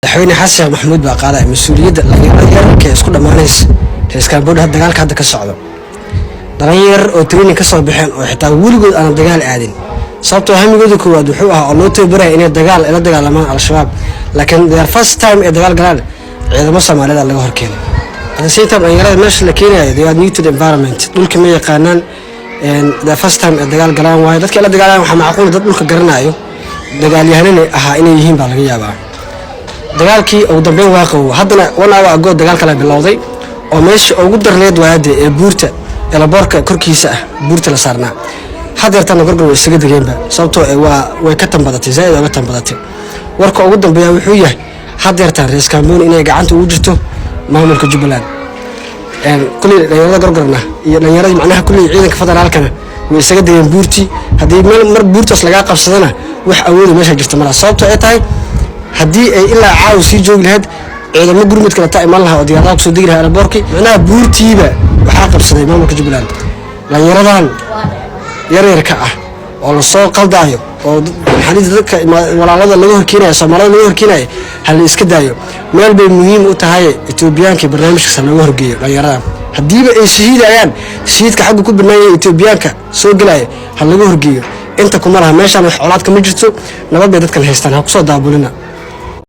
حويني حسن محمود بقى مسؤولية لغير كيسكو دمانيس كيسكان بود هاد دغال كهدا كسocdo dhalinyar oo training ka soo bixeen oo xitaa wiligood aan dagaal aadin sababtoo hamigooda koowaad wuxuu ahaa loo tababaray inay dagaal ila dagaalamaan al-shabaab laakiin their first time ee dagaal galaan ciidamo Soomaaliyeed laga horkeenay hada saytaan dhalinyarada meesha la keenayo they are new to the environment dhulka ma yaqaanaan the first time ee dagaal galaan waayo dadka la dagaalaan waxa macquul dad dhulka garanayo dagaalyahanada ahaa inay yihiin baa laga yaabaa dagaalkii ugu dambeyn waaqow haddana wana waa agood dagaal kala bilowday oo meesha ugu darleed waade ee buurta ila boorka korkiisa ah buurta la saarnaa hadeertana gorgor way isaga dageenba sababtoo way ka tambadatay zaid uga tambadatay warka ugu dambeeya wuxuu yahay hadeertan rees Kaamboon inay gacanta ugu jirto maamulka Jubbaland kulli dhalinyarada gorgorna iyo dhalinyarada macnaha kulli ciidanka federaalkana way isaga dageen buurti hadii mar buurtaas laga qabsadana wax awood meesha jirta ma sababtoo ay tahay hadii ay ilaa caaw si joog lahayd ciidamo gurmad kala taa iman lahaa oo diyaaradaha ku soo digi lahaa boorki macnaha buurtiiba waxa qabsaday maamulka Jubbaland dhalinyaradan yaryarka ah oo la soo qaldaayo oo xaliis dadka walaalada lagu horkeenayo Soomaalida lagu horkeenayo hal iska daayo meel bay muhiim u tahay Etoobiyaanka barnaamijka lagu horgeeyo dhalinyarada hadiiba ay shahiidayaan shahiidka xaq ku banaayay Etoobiyaanka soo galay hal lagu horgeeyo inta kuma laha meeshan wax colaad ka ma jirto nabad bay dadkan haystaan ha ku soo daabulina